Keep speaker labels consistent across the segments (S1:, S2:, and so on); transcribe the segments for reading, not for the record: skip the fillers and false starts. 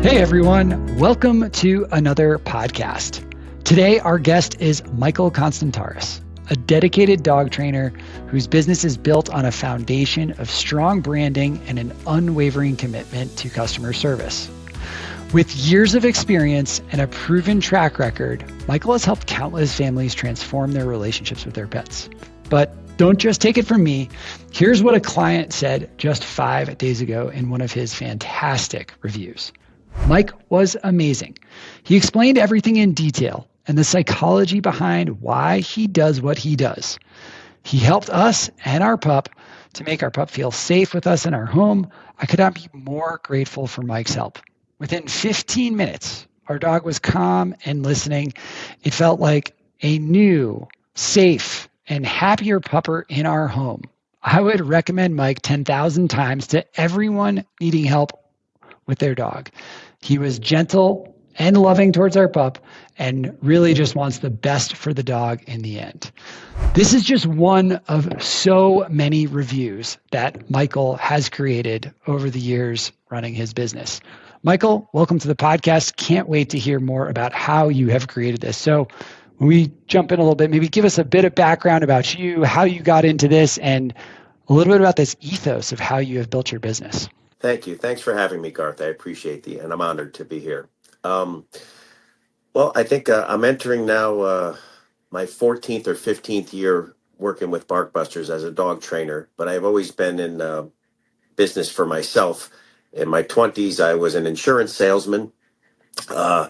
S1: Hey everyone, welcome to another podcast. Today our guest is Michael Konstantaras, a dedicated dog trainer whose business is built on a foundation of strong branding and an unwavering commitment to customer service. With years of experience and a proven track record, Michael has helped countless families transform their relationships with their pets. But don't just take it from me. Here's what a client said just 5 days ago in one of his fantastic reviews. Mike was amazing. He explained everything in detail and the psychology behind why he does what he does. He helped us and our pup to make our pup feel safe with us in our home. I could not be more grateful for Mike's help. Within 15 minutes, our dog was calm and listening. It felt like a new, safe, and happier pupper in our home. I would recommend Mike 10,000 times to everyone needing help with their dog. He was gentle and loving towards our pup and really just wants the best for the dog in the end. This is just one of so many reviews that Michael has created over the years running his business. Michael, welcome to the podcast. Can't wait to hear more about how you have created this. So when we jump in a little bit, maybe give us a bit of background about you, how you got into this, and a little bit about this ethos of how you have built your business.
S2: Thank you. Thanks for having me, Garth. I appreciate and I'm honored to be here. Well, I think I'm entering now my 14th or 15th year working with Barkbusters as a dog trainer, but I've always been in business for myself. In my 20s, I was an insurance salesman. It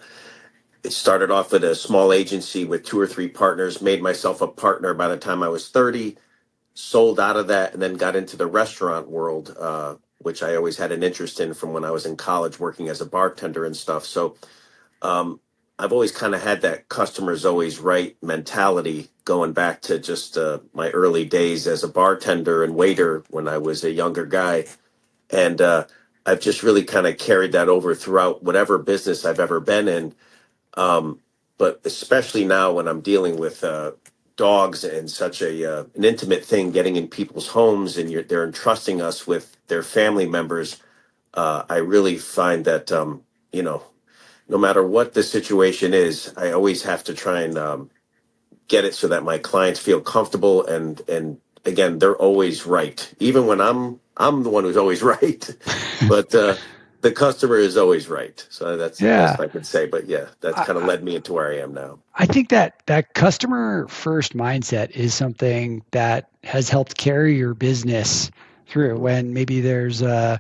S2: started off with a small agency with 2 or 3 partners, made myself a partner by the time I was 30, sold out of that, and then got into the restaurant world, which I always had an interest in from when I was in college working as a bartender and stuff. So I've always kind of had that customer's always right mentality going back to just my early days as a bartender and waiter when I was a younger guy. And I've just really kind of carried that over throughout whatever business I've ever been in. But especially now when I'm dealing with dogs and such an intimate thing, getting in people's homes and they're entrusting us with their family members. I really find that, no matter what the situation is, I always have to try and get it so that my clients feel comfortable. And again, they're always right. Even when I'm the one who's always right, but the customer is always right. So that's the best I could say. But yeah, that's kind of led me into where I am now.
S1: I think that customer first mindset is something that has helped carry your business through when maybe there's a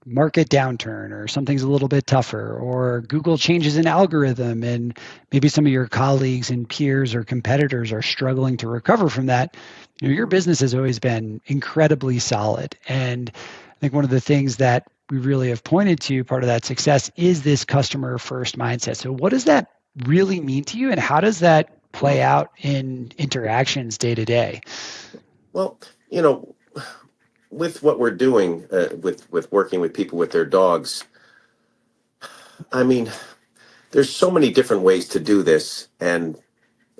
S1: market downturn or something's a little bit tougher, or Google changes an algorithm and maybe some of your colleagues and peers or competitors are struggling to recover from that. Your business has always been incredibly solid. And I think one of the things that we really have pointed to, part of that success, is this customer first mindset. So what does that really mean to you, and how does that play out in interactions day to day?
S2: Well, with what we're doing with working with people with their dogs, I mean, there's so many different ways to do this, and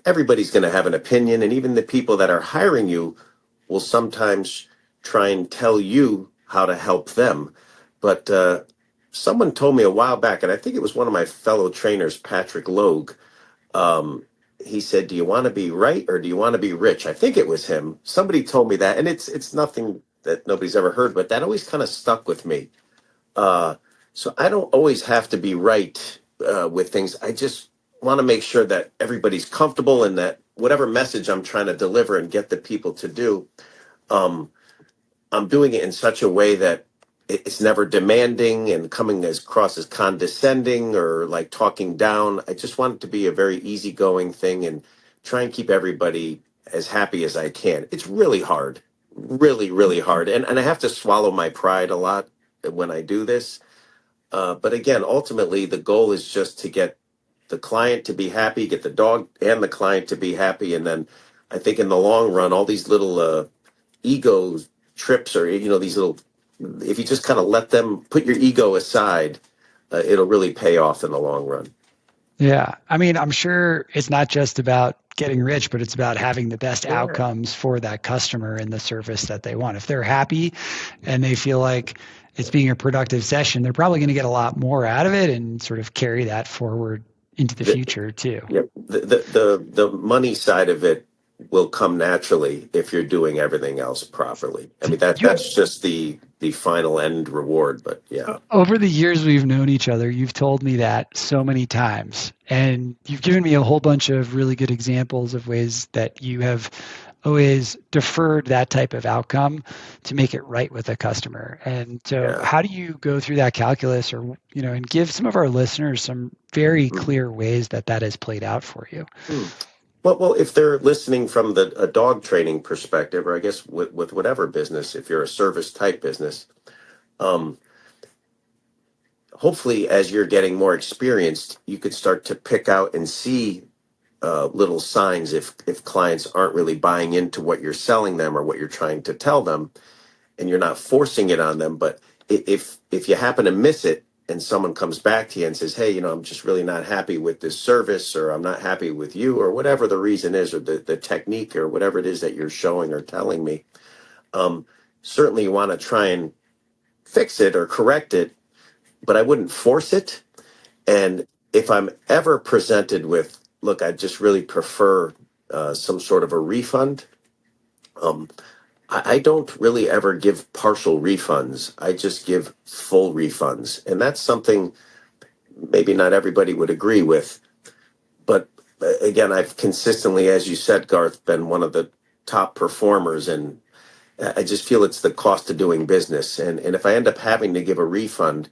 S2: everybody's going to have an opinion, and even the people that are hiring you will sometimes try and tell you how to help them. But someone told me a while back, and I think it was one of my fellow trainers, Patrick Logue. He said, "Do you want to be right or do you want to be rich?" I think it was him. Somebody told me that, and it's nothing that nobody's ever heard, but that always kind of stuck with me. So I don't always have to be right with things. I just want to make sure that everybody's comfortable and that whatever message I'm trying to deliver and get the people to do, I'm doing it in such a way that it's never demanding and coming across as condescending or like talking down. I just want it to be a very easygoing thing and try and keep everybody as happy as I can. It's really hard, really, really hard. And I have to swallow my pride a lot when I do this. But again, ultimately, the goal is just to get the client to be happy, get the dog and the client to be happy. And then I think in the long run, all these little ego trips or, these little, if you just kind of let them put your ego aside, it'll really pay off in the long run.
S1: Yeah. I mean, I'm sure it's not just about getting rich, but it's about having the best outcomes for that customer and the service that they want. If they're happy and they feel like it's being a productive session, they're probably going to get a lot more out of it and sort of carry that forward into the
S2: The,
S1: future too.
S2: yeah, the money side of it will come naturally if you're doing everything else properly. I
S1: So
S2: mean, that
S1: you
S2: that's just the final end reward. But yeah.
S1: over the years we've known each other, you've told me that so many times, and you've given me a whole bunch of really good examples of ways that you have always deferred that type of outcome to make it right with a customer. And so
S2: Yeah.
S1: how do you go through that calculus, or and give some of our listeners some very
S2: Mhm.
S1: clear ways that that has played out for you?
S2: Hmm. Well, if they're listening from a dog training perspective, or I guess with whatever business, if you're a service type business, um, hopefully as you're getting more experienced, you could start to pick out and see little signs if clients aren't really buying into what you're selling them or what you're trying to tell them, and you're not forcing it on them. But if you happen to miss it and someone comes back to you and says, hey, I'm just really not happy with this service, or I'm not happy with you, or whatever the reason is, or the technique, or whatever it is that you're showing or telling me, um, certainly you want to try and fix it or correct it, but I wouldn't force it. And if I'm ever presented with, look, I just really prefer some sort of a refund, um, I don't really ever give partial refunds. I just give full refunds. And that's something maybe not everybody would agree with. But again, I've consistently, as you said, Garth, been one of the top performers. And I just feel it's the cost of doing business. And if I end up having to give a refund,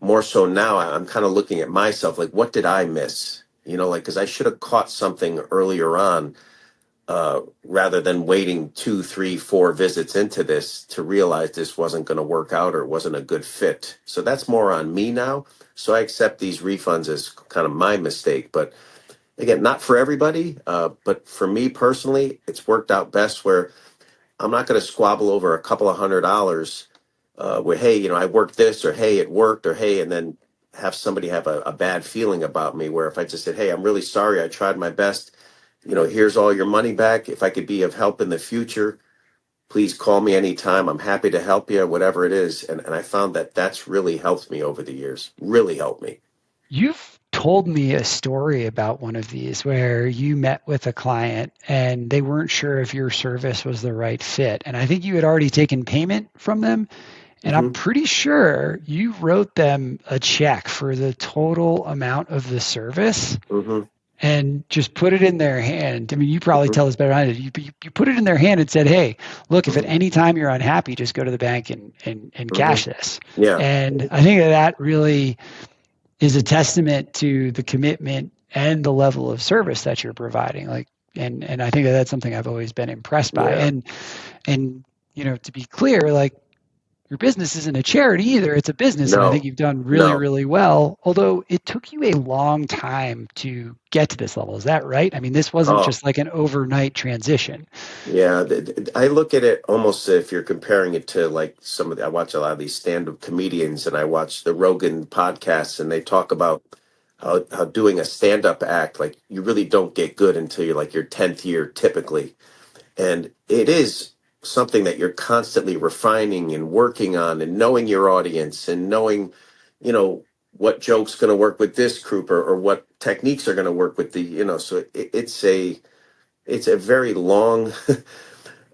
S2: more so now, I'm kind of looking at myself like, what did I miss? Like, because I should have caught something earlier on, rather than waiting 2, 3, 4 visits into this to realize this wasn't going to work out or it wasn't a good fit. So that's more on me now. So I accept these refunds as kind of my mistake. But again, not for everybody, but for me personally, it's worked out best where I'm not going to squabble over a couple of $100, where, hey, I worked this, or hey, it worked, or hey, and then have somebody have a bad feeling about me. Where if I just said, hey, I'm really sorry, I tried my best, here's all your money back. If I could be of help in the future, please call me anytime. I'm happy to help you, whatever it is. And I found that that's really helped me over the years, really helped me.
S1: You've told me a story about one of these where you met with a client and they weren't sure if your service was the right fit. And I think you had already taken payment from them. And I'm
S2: Hmm.
S1: pretty sure you wrote them a check for the total amount of the service
S2: Hmm.
S1: and just put it in their hand. I mean, you probably
S2: Hmm.
S1: tell us better than I did. You put it in their hand and said, hey, look, if at
S2: Hmm.
S1: any time you're unhappy, just go to the bank and
S2: Hmm.
S1: cash this.
S2: Yeah.
S1: And I think that that really is a testament to the commitment and the level of service that you're providing. Like, and I think that that's something I've always been impressed by.
S2: Yeah.
S1: And to be clear, like your business isn't a charity either. It's a business, and I think
S2: No,
S1: you've done really,
S2: no.
S1: really well. Although it took you a long time to get to this level. Is that right? I mean, this wasn't
S2: Oh,
S1: just like an overnight transition.
S2: yeah. I look at it almost if you're comparing it to like I watch a lot of these stand-up comedians, and I watch the Rogan podcasts, and they talk about how doing a stand-up act, like you really don't get good until you're like your 10th year typically. And it is something that you're constantly refining and working on, and knowing your audience, and knowing, you know, what joke's going to work with this group, or what techniques are going to work with so it's a very long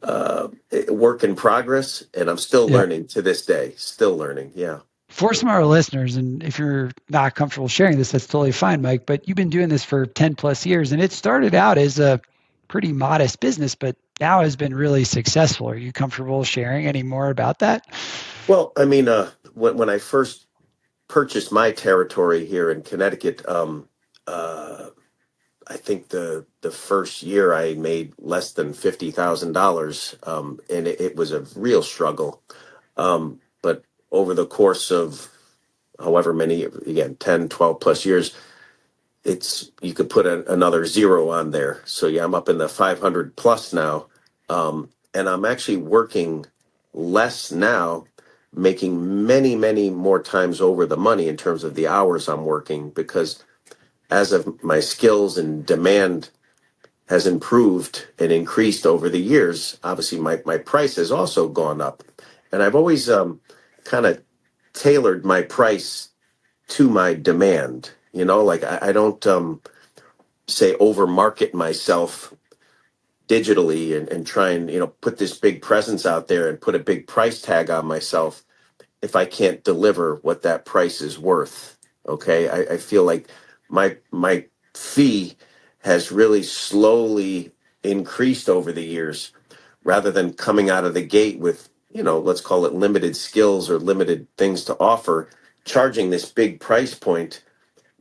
S2: uh, work in progress, and I'm still
S1: Yeah.
S2: learning to this day, still learning. Yeah.
S1: For some of our listeners, and if you're not comfortable sharing this, that's totally fine, Mike, but you've been doing this for 10 plus years, and it started out as a pretty modest business, but now has been really successful. Are you comfortable sharing any more about that?
S2: Well, I mean, when I first purchased my territory here in Connecticut, uh, I think the first year I made less than $50,000, and it was a real struggle. But over the course of however many, again, 10, 12 plus years, you could put another zero on there. So yeah, I'm up in the 500 plus now, and I'm actually working less now, making many, many more times over the money in terms of the hours I'm working, because as of my skills and demand has improved and increased over the years, obviously my price has also gone up. And I've always kind of tailored my price to my demand. Like I don't say over market myself digitally and try and put this big presence out there and put a big price tag on myself if I can't deliver what that price is worth. Okay, I feel like my fee has really slowly increased over the years, rather than coming out of the gate with, let's call it limited skills or limited things to offer, charging this big price point,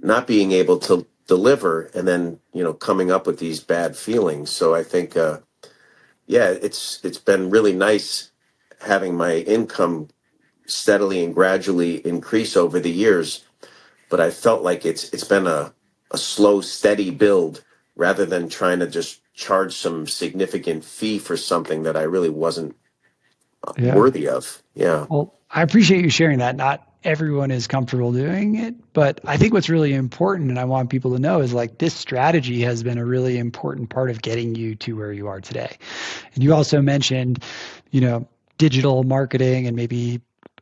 S2: not being able to deliver, and then coming up with these bad feelings. So I think yeah, it's been really nice having my income steadily and gradually increase over the years, but I felt like it's been a slow, steady build, rather than trying to just charge some significant fee for something that I really wasn't
S1: Yeah.
S2: worthy of. Yeah.
S1: Well, I appreciate you sharing that. Not everyone is comfortable doing it, but I think what's really important, and I want people to know, is like this strategy has been a really important part of getting you to where you are today. And you also mentioned, you know, digital marketing, and maybe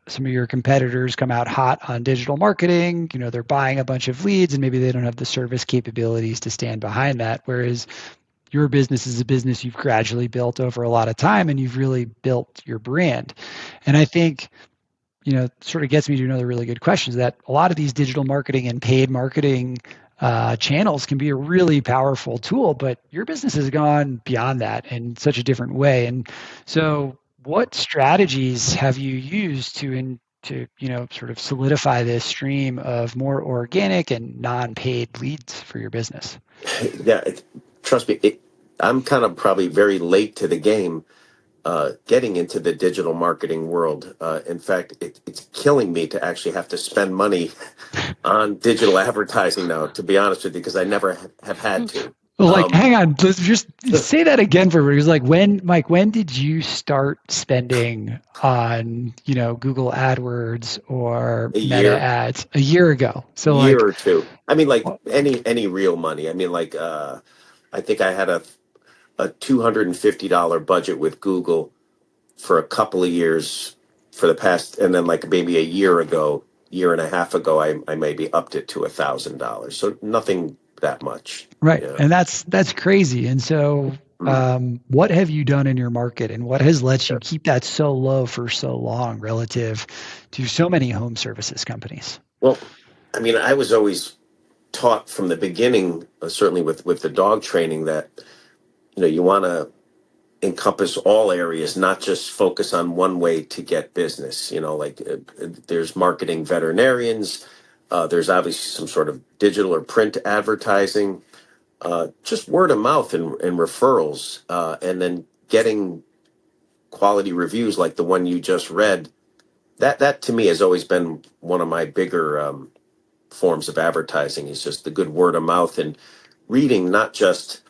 S1: some of your competitors come out hot on digital marketing. You know, they're buying a bunch of leads and maybe they don't have the service capabilities to stand behind that. Whereas your business is a business you've gradually built over a lot of time and you've really built your brand. And I think, sort of gets me to another really good question, is that a lot of these digital marketing and paid marketing channels can be a really powerful tool, but your business has gone beyond that in such a different way. And so, what strategies have you used to sort of solidify this stream of more organic and non-paid leads for your business?
S2: Yeah, trust me, I'm kind of probably very late to the game, getting into the digital marketing world. In fact, it's killing me to actually have to spend money on digital advertising now, to be honest with you, because I never have had to.
S1: Well, like,
S2: Um,
S1: hang on, let's just say that again for everybody. It was like, when, Mike, when did you start spending on, Google AdWords or
S2: a
S1: Meta
S2: year,
S1: ads a year ago? So
S2: year
S1: like,
S2: or two. I mean, like
S1: oh,
S2: any real money. I mean, like I think I had a $250 budget with Google for a couple of years for the past, and then like maybe a year ago, year and a half ago, I maybe upped it to $1,000. So nothing that much.
S1: right.
S2: Yeah.
S1: And that's crazy. And so,
S2: Mm.
S1: what have you done in your market and what has let you
S2: Yeah.
S1: keep that so low for so long relative to so many home services companies?
S2: Well, I mean, I was always taught from the beginning, certainly with the dog training, that you want to encompass all areas, not just focus on one way to get business. Like there's marketing veterinarians, there's obviously some sort of digital or print advertising, just word of mouth and referrals, and then getting quality reviews like the one you just read. That to me has always been one of my bigger forms of advertising, is just the good word of mouth, and reading not just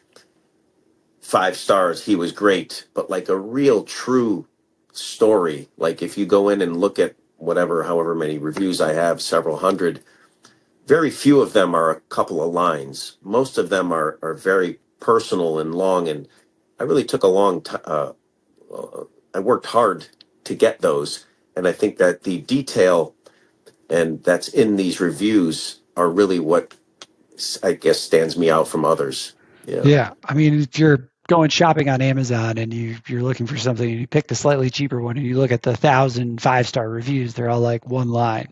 S2: 5 stars, he was great, but like a real true story. Like if you go in and look at however many reviews I have, several hundred, very few of them are a couple of lines. Most of them are very personal and long. And I really took a long time. I worked hard to get those. And I think that the detail and that's in these reviews are really what, I guess, stands me out from others. Yeah.
S1: Yeah, I mean, if you're going shopping on Amazon and you're looking for something and you pick the slightly cheaper one and you look at the 1,000 5-star reviews, they're all like one line.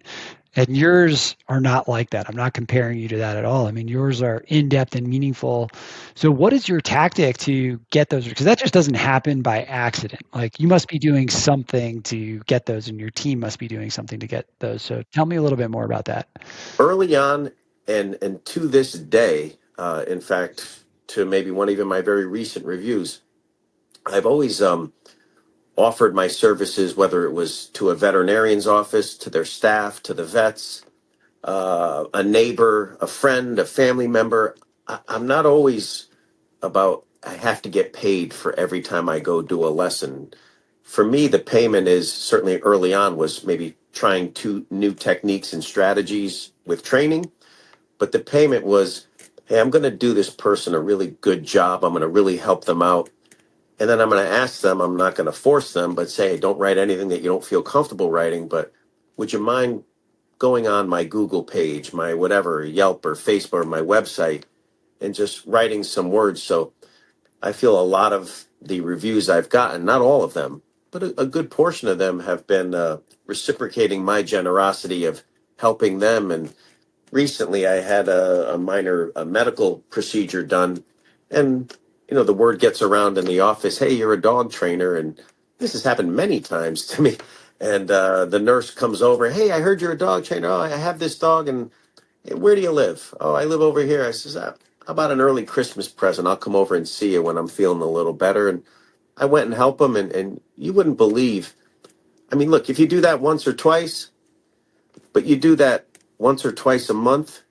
S1: And yours are not like that. I'm not comparing you to that at all. I mean, yours are in depth and meaningful. So, what is your tactic to get those? Because that just doesn't happen by accident. Like, you must be doing something to get those, and your team must be doing something to get those. So, tell me a little bit more about that.
S2: Early on, and to this day, in fact, to maybe one even my very recent reviews, I've always offered my services, whether it was to a veterinarian's office, to their staff, to the vets, a neighbor, a friend, a family member. I'm not always about, I have to get paid for every time I go do a lesson. For me, the payment is certainly early on was maybe trying two new techniques and strategies with training, but the payment was, hey, I'm going to do this person a really good job. I'm going to really help them out. And then I'm going to ask them, I'm not going to force them, but say, hey, don't write anything that you don't feel comfortable writing, but would you mind going on my Google page, my whatever, Yelp or Facebook or my website, and just writing some words? So I feel a lot of the reviews I've gotten, not all of them, but a good portion of them have been reciprocating my generosity of helping them. And recently I had a minor medical procedure done, and the word gets around in the office, hey, you're a dog trainer. And this has happened many times to me. And the nurse comes over, hey, I heard you're a dog trainer. Oh, I have this dog. And hey, where do you live? Oh, I live over here. I says, how about an early Christmas present? I'll come over and see you when I'm feeling a little better. And I went and helped him, and you wouldn't believe. I mean, look, if you do that once or twice, but you do that once or twice a month,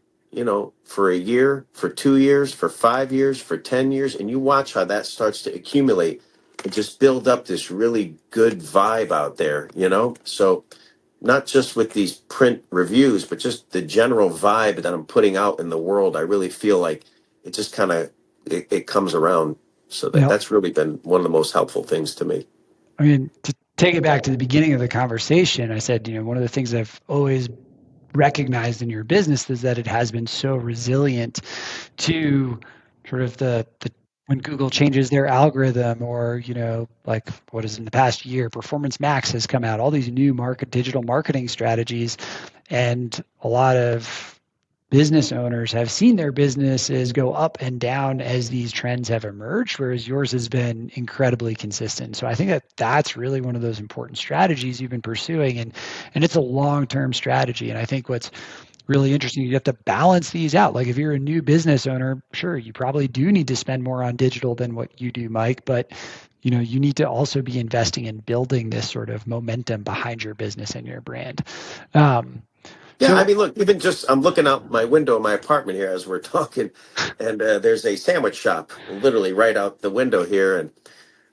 S2: for a year, for 2 years, for 5 years, for 10 years, and you watch how that starts to accumulate and just build up this really good vibe out there. So not just with these print reviews, but just the general vibe that I'm putting out in the world, I really feel like it just kind of it comes around. So
S1: You know,
S2: that's really been one of the most helpful things to me.
S1: I mean, to take it back to the beginning of the conversation, I said, one of the things I've always recognized in your business is that it has been so resilient to sort of the when Google changes their algorithm, or like what is in the past year, Performance Max has come out, all these new digital marketing strategies, and a lot of business owners have seen their businesses go up and down as these trends have emerged, whereas yours has been incredibly consistent. So I think that that's really one of those important strategies you've been pursuing, and it's a long-term strategy. And I think what's really interesting, you have to balance these out. Like if you're a new business owner, sure, you probably do need to spend more on digital than what you do, Mike, but you need to also be investing in building this sort of momentum behind your business and your brand. Um,
S2: Yeah, I
S1: so
S2: mean, look, even just I'm looking out my window of my apartment here as we're talking, and there's a sandwich shop literally right out the window here, and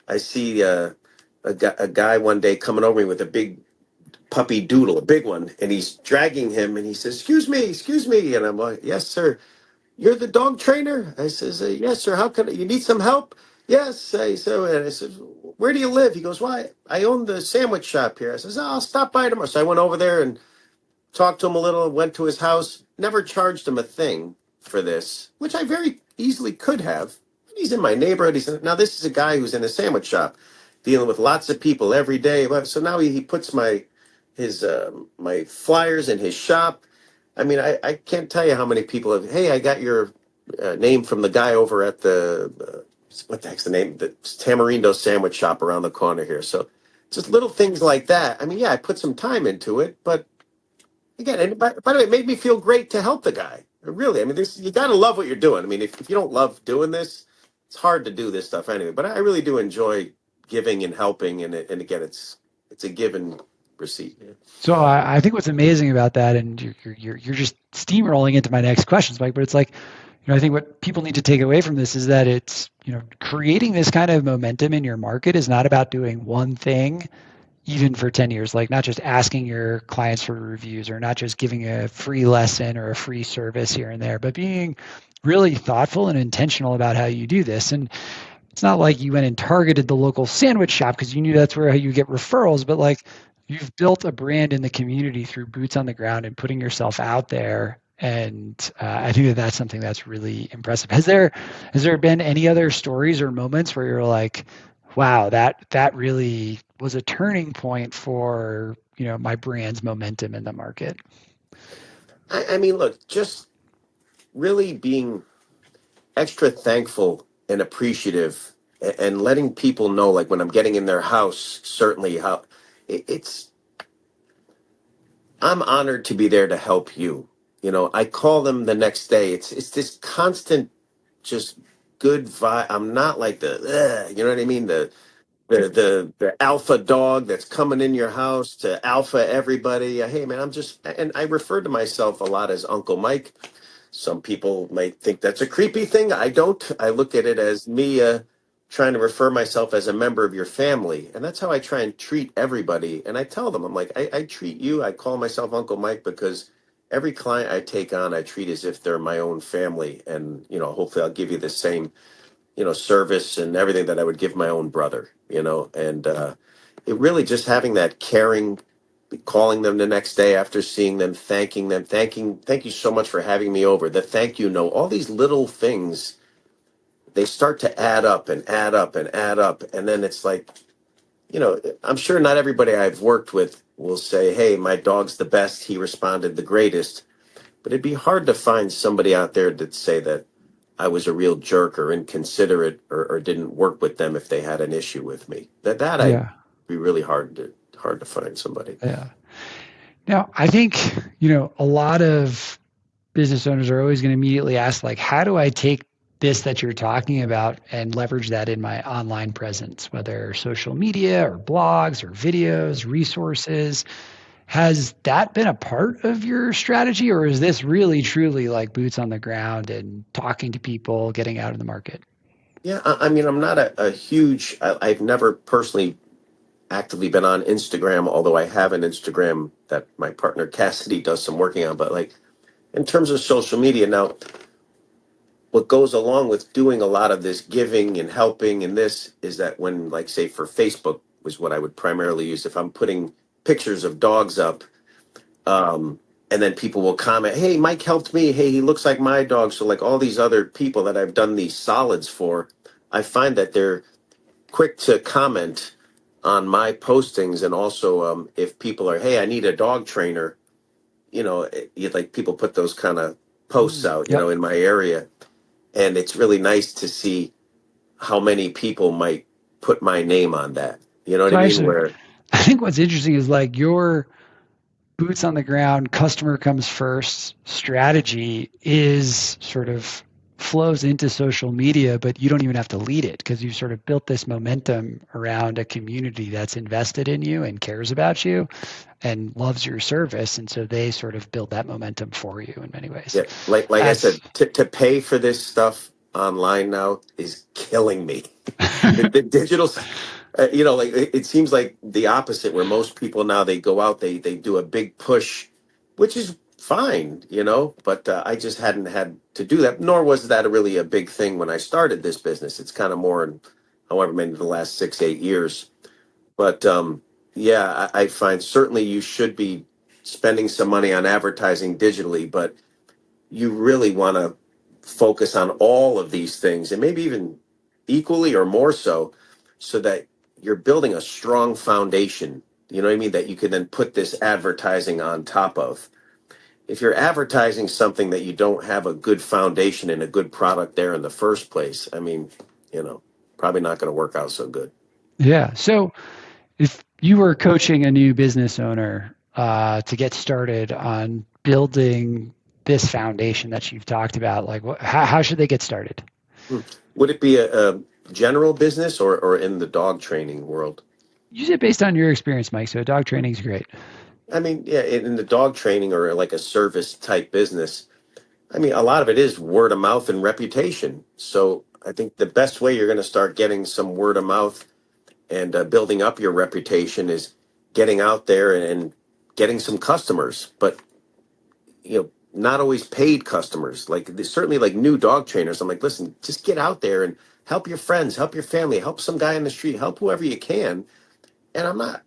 S2: I see a guy one day coming over me with a big puppy doodle, a big one, and he's dragging him, and he says, excuse me," and I'm like, "Yes, sir. You're the dog trainer?" I says, "Yes, sir. How can you need some help?" "Yes." And I said, "Where do you live?" He goes, "Why, I own the sandwich shop here." I says, "Oh, I'll stop by tomorrow." So I went over there and talked to him a little, went to his house, never charged him a thing for this, which I very easily could have. He's in my neighborhood. Now this is a guy who's in a sandwich shop, dealing with lots of people every day. So now he puts my flyers in his shop. I mean, I can't tell you how many people have, hey, I got your name from the guy over at what the heck's the name? The Tamarindo sandwich shop around the corner here. So just little things like that. I mean, yeah, I put some time into it, but again, and by the way, it made me feel great to help the guy. Really, I mean, this you got to love what you're doing. I mean, if you don't love doing this, it's hard to do this stuff anyway. But I really do enjoy giving and helping, and again, it's a give and receipt. Yeah.
S1: So I think what's amazing about that, and you're just steamrolling into my next questions, Mike. But it's like, I think what people need to take away from this is that it's, creating this kind of momentum in your market is not about doing one thing, even for 10 years, like not just asking your clients for reviews or not just giving a free lesson or a free service here and there, but being really thoughtful and intentional about how you do this. And it's not like you went and targeted the local sandwich shop because you knew that's where you get referrals, but like you've built a brand in the community through boots on the ground and putting yourself out there. And I think that that's something that's really impressive. Has there been any other stories or moments where you're like, wow, that really was a turning point for my brand's momentum in the market?
S2: I mean, look, just really being extra thankful and appreciative, and letting people know, like when I'm getting in their house, certainly how it's I'm honored to be there to help you. I call them the next day. It's this constant, just good vibe. I'm not like you know what I mean? The alpha dog that's coming in your house to alpha everybody. Hey man, and I refer to myself a lot as Uncle Mike. Some people might think that's a creepy thing. I don't. I look at it as me trying to refer myself as a member of your family. And that's how I try and treat everybody. And I tell them, I'm like, I treat you, I call myself Uncle Mike because every client I take on, I treat as if they're my own family. And, hopefully I'll give you the same, service and everything that I would give my own brother. And it really just having that caring calling them the next day after seeing them, thanking them, thank you so much for having me over. The thank you note, all these little things, they start to add up and add up and add up. And then it's like, I'm sure not everybody I've worked with will say, hey, my dog's the best. He responded the greatest. But it'd be hard to find somebody out there that'd say that I was a real jerk or inconsiderate or didn't work with them if they had an issue with me. That I'd
S1: Yeah.
S2: be really hard to find somebody.
S1: Yeah. Now, I think, a lot of business owners are always going to immediately ask, like, how do I take this that you're talking about and leverage that in my online presence, whether social media or blogs or videos, resources? Has that been a part of your strategy, or is this really truly like boots on the ground and talking to people, getting out in the market?
S2: Yeah, I mean, I'm not a huge, I've never personally actively been on Instagram, although I have an Instagram that my partner Cassidy does some working on. But like in terms of social media now, what goes along with doing a lot of this giving and helping and this is that when, like, say for Facebook was what I would primarily use, if I'm putting pictures of dogs up, and then people will comment, hey, Mike helped me, hey, he looks like my dog. So like all these other people that I've done these solids for, I find that they're quick to comment on my postings. And also, if people are, hey, I need a dog trainer, like people put those kind of posts out,
S1: Yep.
S2: in my area. And it's really nice to see how many people might put my name on that. You know what
S1: So
S2: I mean?
S1: actually,
S2: Where,
S1: I think what's interesting is like your boots on the ground, customer comes first strategy is sort of flows into social media, but you don't even have to lead it because you've sort of built this momentum around a community that's invested in you and cares about you and loves your service. And so they sort of build that momentum for you in many ways.
S2: yeah, like I
S1: That's
S2: said, to pay for this stuff online now is killing me. The digital, like it seems like the opposite, where most people now they go out, they do a big push, which is fine, but I just hadn't had to do that, nor was that really a big thing when I started this business. It's kind of more in, however many, the last 6, 8 years. But yeah, I find certainly you should be spending some money on advertising digitally, but you really want to focus on all of these things and maybe even equally or more so that you're building a strong foundation. You know what I mean? That you can then put this advertising on top of. If you're advertising something that you don't have a good foundation and a good product there in the first place, I mean, probably not going to work out so good.
S1: yeah. So if you were coaching a new business owner to get started on building this foundation that you've talked about, like how should they get started?
S2: Hmm. Would it be a general business or in the dog training world?
S1: Use it based on your experience, Mike. So dog training is great.
S2: I mean, yeah, in the dog training or like a service type business, I mean, a lot of it is word of mouth and reputation. So I think the best way you're going to start getting some word of mouth and building up your reputation is getting out there and getting some customers, but not always paid customers. Like there's certainly like new dog trainers. I'm like, listen, just get out there and help your friends, help your family, help some guy in the street, help whoever you can. And I'm not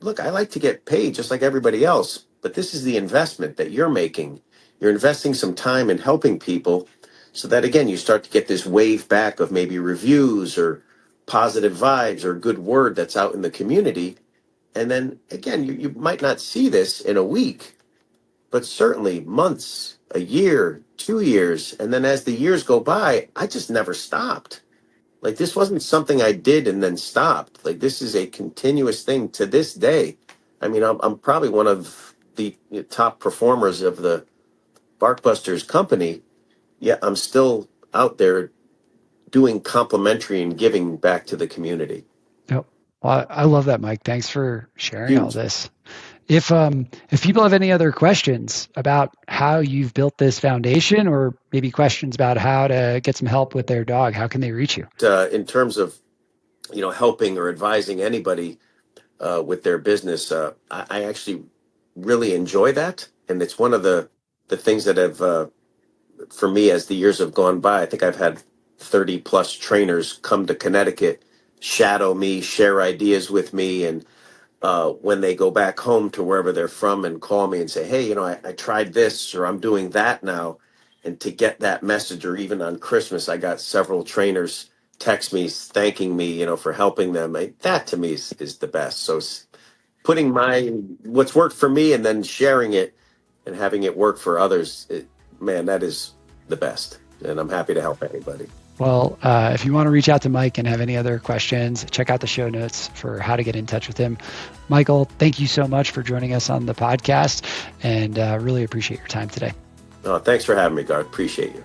S2: look, I like to get paid just like everybody else, but this is the investment that you're making. You're investing some time in helping people so that, again, you start to get this wave back of maybe reviews or positive vibes or good word that's out in the community. And then, again, you might not see this in a week, but certainly months, a year, 2 years. And then as the years go by, I just never stopped. Like this wasn't something I did and then stopped. Like this is a continuous thing to this day. I mean, I'm probably one of the top performers of the Barkbusters company. Yeah, I'm still out there doing complimentary and giving back to the community.
S1: Yep. Well, I love that, Mike. Thanks for sharing all
S2: Huge.
S1: this. If people have any other questions about how you've built this foundation, or maybe questions about how to get some help with their dog, how can they reach you?
S2: In terms of helping or advising anybody with their business, I actually really enjoy that, and it's one of the things that have for me, as the years have gone by, I think I've had 30 plus trainers come to Connecticut, shadow me, share ideas with me. And when they go back home to wherever they're from and call me and say, hey, I tried this or I'm doing that now. And to get that message, or even on Christmas, I got several trainers text me thanking me, for helping them. That to me is the best. So putting what's worked for me and then sharing it and having it work for others, man, that is the best. And I'm happy to help anybody.
S1: Well, if you want to reach out to Mike and have any other questions, check out the show notes for how to get in touch with him. Michael, thank you so much for joining us on the podcast, and really appreciate your time today.
S2: Thanks for having me, Garth. Appreciate you.